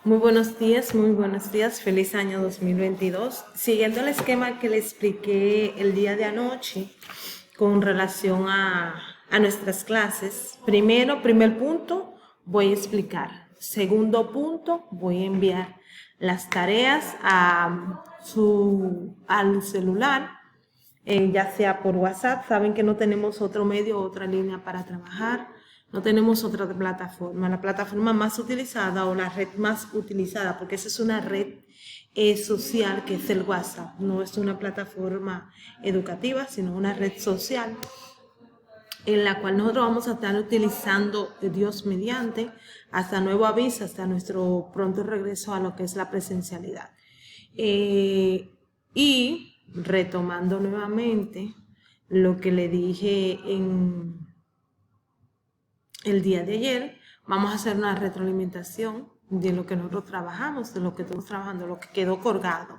Muy buenos días, feliz año 2022. Siguiendo el esquema que le expliqué el día de anoche con relación a nuestras clases, primer punto, voy a explicar. Segundo punto, voy a enviar las tareas al celular, ya sea por WhatsApp. Saben que no tenemos otro medio, otra línea para trabajar. No tenemos otra plataforma. La plataforma más utilizada o la red más utilizada, porque esa es una red social, que es el WhatsApp. No es una plataforma educativa, sino una red social en la cual nosotros vamos a estar utilizando, Dios mediante, hasta nuevo aviso, hasta nuestro pronto regreso a lo que es la presencialidad. Y retomando nuevamente lo que le dije en el día de ayer, vamos a hacer una retroalimentación de lo que nosotros trabajamos, de lo que estamos trabajando, lo que quedó colgado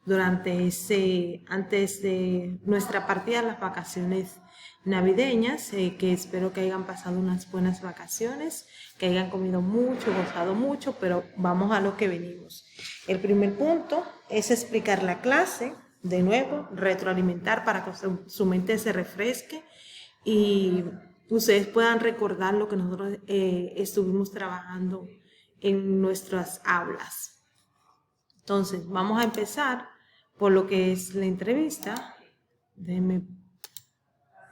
antes de nuestra partida de las vacaciones navideñas, que espero que hayan pasado unas buenas vacaciones, que hayan comido mucho, gozado mucho, pero vamos a lo que venimos. El primer punto es explicar la clase, de nuevo, retroalimentar para que su mente se refresque y ustedes puedan recordar lo que nosotros estuvimos trabajando en nuestras aulas. Entonces, vamos a empezar por lo que es la entrevista. Déjenme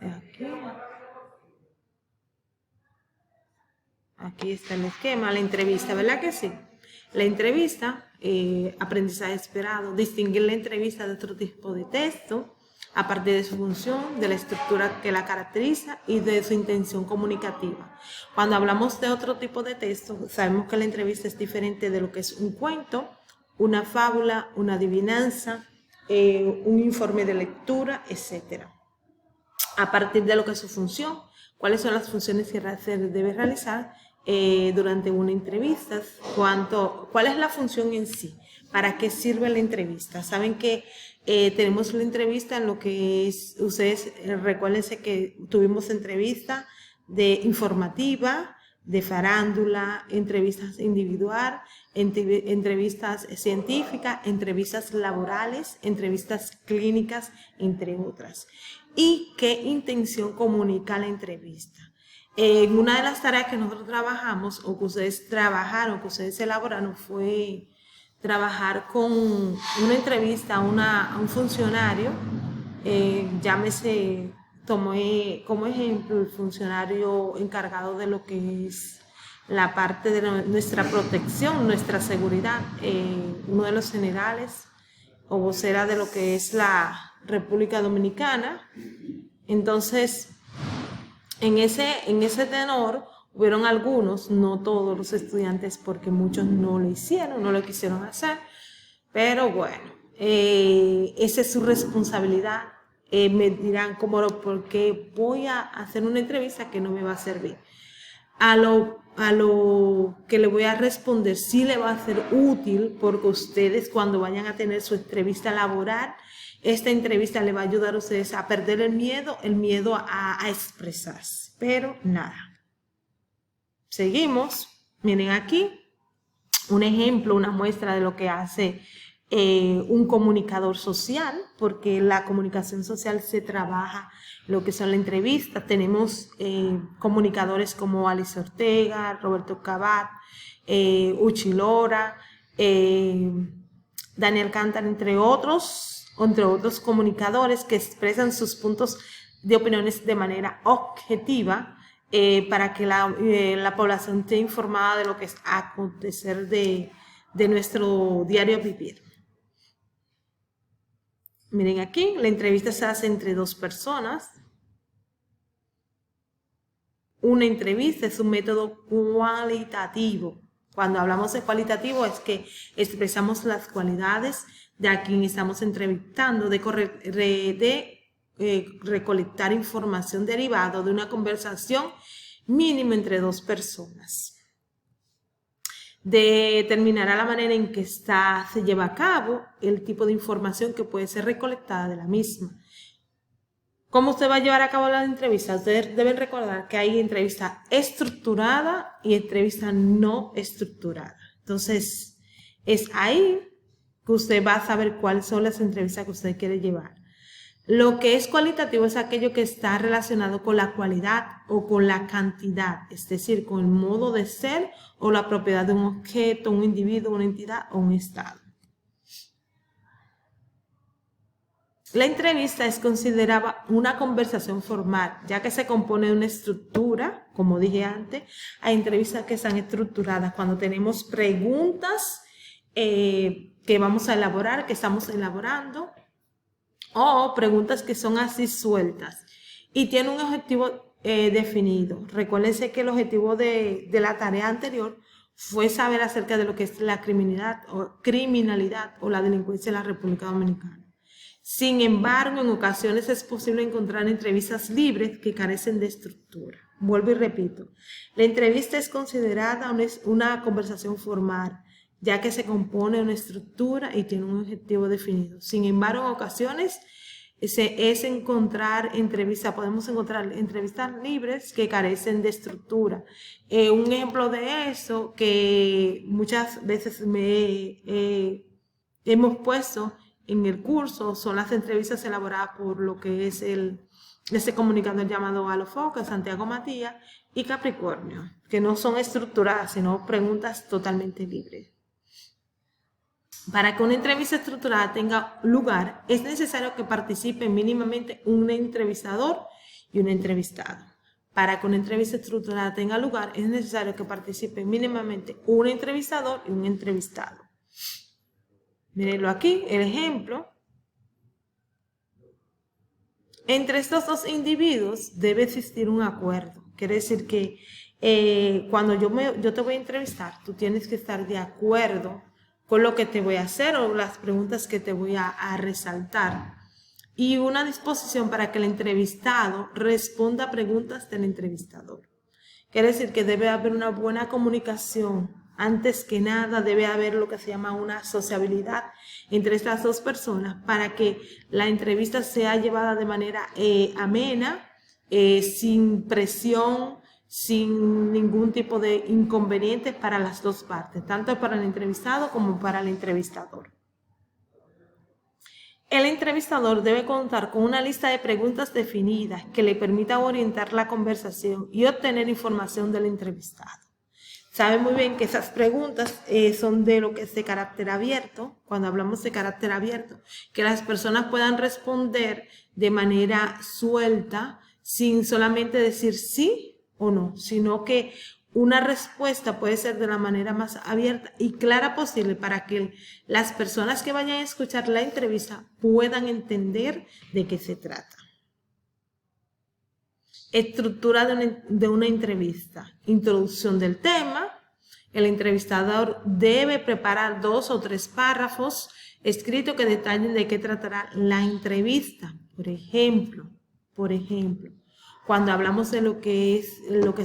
aquí. Aquí está el esquema, la entrevista, ¿verdad que sí? La entrevista, aprendizaje esperado, distinguir la entrevista de otro tipo de texto a partir de su función, de la estructura que la caracteriza y de su intención comunicativa. Cuando hablamos de otro tipo de texto, sabemos que la entrevista es diferente de lo que es un cuento, una fábula, una adivinanza, un informe de lectura, etc. A partir de lo que es su función, cuáles son las funciones que se debe realizar durante una entrevista, cuál es la función en sí, para qué sirve la entrevista. Saben que tenemos la entrevista en lo que es, ustedes recuérdense que tuvimos entrevista de informativa, de farándula, entrevistas individual, entrevistas científicas, entrevistas laborales, entrevistas clínicas, entre otras. ¿Y qué intención comunica la entrevista? En una de las tareas que nosotros trabajamos, o que ustedes trabajaron, que ustedes elaboraron, fue trabajar con una entrevista a un funcionario, llámese, tomé como ejemplo el funcionario encargado de lo que es la parte de nuestra protección, nuestra seguridad, uno de los generales o vocera de lo que es la República Dominicana. Entonces, en ese tenor, hubieron algunos, no todos los estudiantes, porque muchos no lo hicieron, no lo quisieron hacer, pero bueno, esa es su responsabilidad. Me dirán, ¿cómo? Porque voy a hacer una entrevista que no me va a servir. A lo que le voy a responder sí le va a ser útil, porque ustedes cuando vayan a tener su entrevista laboral, esta entrevista le va a ayudar a ustedes a perder el miedo a expresarse. Pero nada. Seguimos. Miren aquí un ejemplo, una muestra de lo que hace un comunicador social, porque la comunicación social se trabaja lo que son las entrevistas. Tenemos comunicadores como Alice Ortega, Roberto Cabat, Uchi Lora, Daniel Cántaro, entre otros comunicadores que expresan sus puntos de opiniones de manera objetiva, para que la población esté informada de lo que es acontecer de nuestro diario vivir. Miren aquí, la entrevista se hace entre dos personas. Una entrevista es un método cualitativo. Cuando hablamos de cualitativo es que expresamos las cualidades de a quien estamos entrevistando, de recolectar información derivada de una conversación mínima entre dos personas. Determinará la manera en que se lleva a cabo, el tipo de información que puede ser recolectada de la misma. ¿Cómo usted va a llevar a cabo las entrevistas? Ustedes deben recordar que hay entrevista estructurada y entrevista no estructurada. Entonces, Es ahí que usted va a saber cuáles son las entrevistas que usted quiere llevar. Lo que es cualitativo es aquello que está relacionado con la cualidad o con la cantidad, es decir, con el modo de ser o la propiedad de un objeto, un individuo, una entidad o un estado. La entrevista es considerada una conversación formal, ya que se compone de una estructura, como dije antes. Hay entrevistas que están estructuradas cuando tenemos preguntas que vamos a elaborar, que estamos elaborando, o preguntas que son así sueltas y tiene un objetivo definido. Recuérdense que el objetivo de la tarea anterior fue saber acerca de lo que es la criminalidad o la delincuencia en la República Dominicana. Sin embargo, en ocasiones es posible encontrar entrevistas libres que carecen de estructura. Vuelvo y repito, la entrevista es considerada una conversación formal, ya que se compone de una estructura y tiene un objetivo definido. Sin embargo, en ocasiones podemos encontrar entrevistas libres que carecen de estructura. Un ejemplo de eso que muchas veces hemos puesto en el curso son las entrevistas elaboradas por lo que es ese comunicador llamado Alofoque, Santiago Matías y Capricornio, que no son estructuradas, sino preguntas totalmente libres. Para que una entrevista estructurada tenga lugar, es necesario que participen mínimamente un entrevistador y un entrevistado. Para que una entrevista estructurada tenga lugar, es necesario que participen mínimamente un entrevistador y un entrevistado. Mírenlo aquí, el ejemplo. Entre estos dos individuos debe existir un acuerdo. Quiere decir que cuando yo te voy a entrevistar, tú tienes que estar de acuerdo con lo que te voy a hacer o las preguntas que te voy a resaltar. Y una disposición para que el entrevistado responda a preguntas del entrevistador. Quiere decir que debe haber una buena comunicación. Antes que nada debe haber lo que se llama una sociabilidad entre estas dos personas para que la entrevista sea llevada de manera amena, sin presión, sin ningún tipo de inconvenientes para las dos partes, tanto para el entrevistado como para el entrevistador. El entrevistador debe contar con una lista de preguntas definidas que le permita orientar la conversación y obtener información del entrevistado. Sabe muy bien que esas preguntas son de lo que es de carácter abierto. Cuando hablamos de carácter abierto, que las personas puedan responder de manera suelta, sin solamente decir sí o no, sino que una respuesta puede ser de la manera más abierta y clara posible para que las personas que vayan a escuchar la entrevista puedan entender de qué se trata. Estructura de una entrevista. Introducción del tema. El entrevistador debe preparar 2 o 3 párrafos escritos que detallen de qué tratará la entrevista. Por ejemplo, cuando hablamos de lo que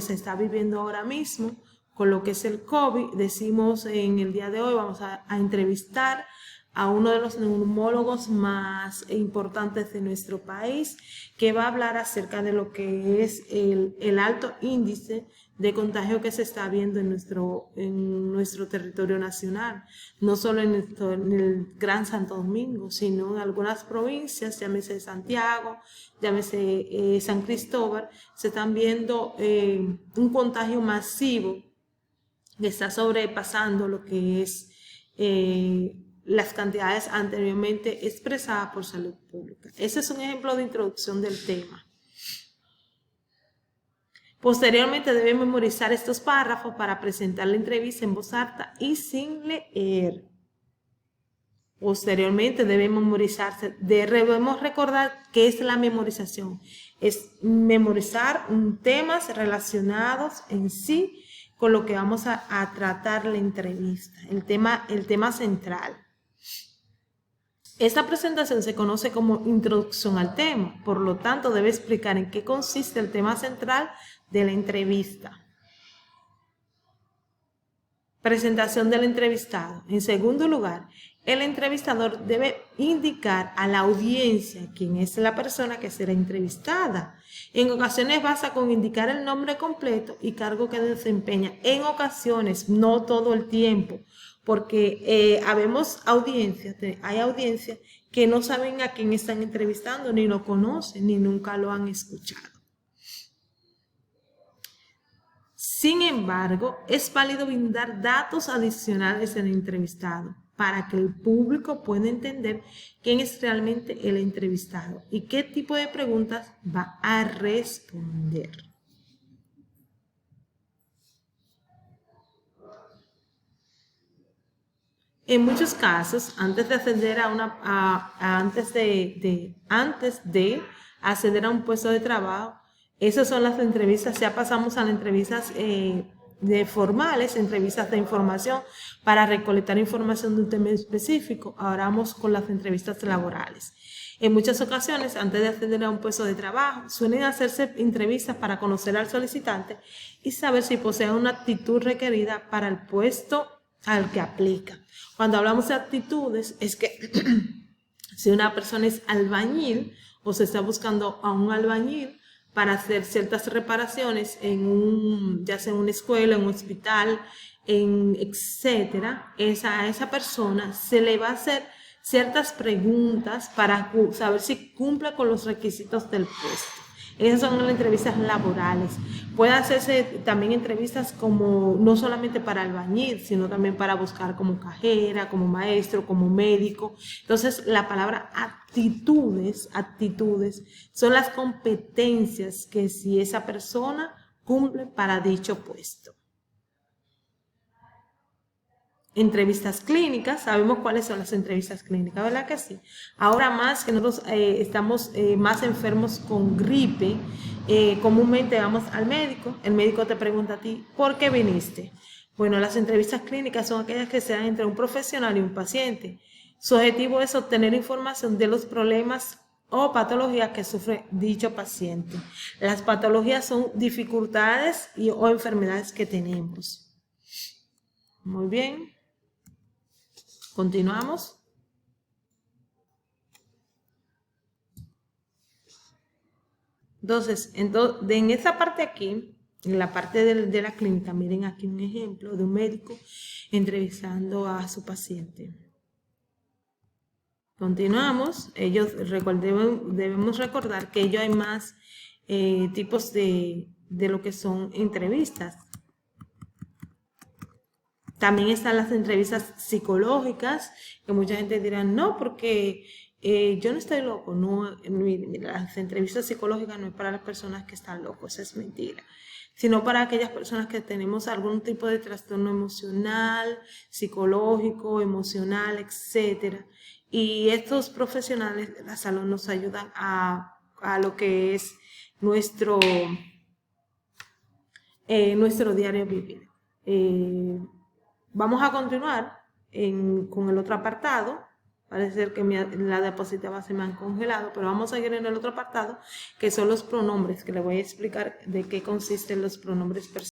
se está viviendo ahora mismo, con lo que es el COVID, decimos en el día de hoy vamos a entrevistar a uno de los neumólogos más importantes de nuestro país, que va a hablar acerca de lo que es el alto índice de contagio que se está viendo en nuestro territorio nacional, no solo en el Gran Santo Domingo, sino en algunas provincias, llámese Santiago, llámese San Cristóbal, se están viendo un contagio masivo que está sobrepasando lo que es las cantidades anteriormente expresadas por Salud Pública. Ese es un ejemplo de introducción del tema. Posteriormente debe memorizar estos párrafos para presentar la entrevista en voz alta y sin leer. Posteriormente debemos recordar qué es la memorización. Es memorizar temas relacionados en sí con lo que vamos a tratar la entrevista, el tema central. Esta presentación se conoce como introducción al tema, por lo tanto debe explicar en qué consiste el tema central de la entrevista. Presentación del entrevistado. En segundo lugar, el entrevistador debe indicar a la audiencia quién es la persona que será entrevistada. En ocasiones basta con indicar el nombre completo y cargo que desempeña. En ocasiones, no todo el tiempo, porque hay audiencias que no saben a quién están entrevistando, ni lo conocen, ni nunca lo han escuchado. Sin embargo, es válido brindar datos adicionales del entrevistado para que el público pueda entender quién es realmente el entrevistado y qué tipo de preguntas va a responder. En muchos casos, antes de acceder antes de acceder a un puesto de trabajo, esas son las entrevistas. Ya pasamos a las entrevistas formales, entrevistas de información para recolectar información de un tema específico. Ahora vamos con las entrevistas laborales. En muchas ocasiones, antes de acceder a un puesto de trabajo, suelen hacerse entrevistas para conocer al solicitante y saber si posee una actitud requerida para el puesto al que aplica. Cuando hablamos de actitudes, es que si una persona es albañil o se está buscando a un albañil para hacer ciertas reparaciones ya sea en una escuela, en un hospital, etcétera, a esa persona se le va a hacer ciertas preguntas para saber si cumple con los requisitos del puesto. Esas son las entrevistas laborales. Puede hacerse también entrevistas como no solamente para albañil, sino también para buscar como cajera, como maestro, como médico. Entonces, la palabra actitudes son las competencias que si esa persona cumple para dicho puesto. Entrevistas clínicas, sabemos cuáles son las entrevistas clínicas, ¿verdad que sí? Ahora más que nosotros estamos más enfermos con gripe, comúnmente vamos al médico, el médico te pregunta a ti, ¿por qué viniste? Bueno, las entrevistas clínicas son aquellas que se dan entre un profesional y un paciente. Su objetivo es obtener información de los problemas o patologías que sufre dicho paciente. Las patologías son dificultades o enfermedades que tenemos. Muy bien. Continuamos. Entonces, en esa parte aquí, en la parte de la clínica, miren aquí un ejemplo de un médico entrevistando a su paciente. Continuamos. Debemos recordar que hay más tipos de lo que son entrevistas. También están las entrevistas psicológicas, que mucha gente dirá, no, porque yo no estoy loco. No, las entrevistas psicológicas no es para las personas que están locos, es mentira. Sino para aquellas personas que tenemos algún tipo de trastorno emocional, psicológico, emocional, etc. Y estos profesionales de la salud nos ayudan a lo que es nuestro diario vivir. Vamos a continuar con el otro apartado. Parece ser que la diapositiva se me han congelado, pero vamos a seguir en el otro apartado, que son los pronombres, que les voy a explicar de qué consisten los pronombres personales.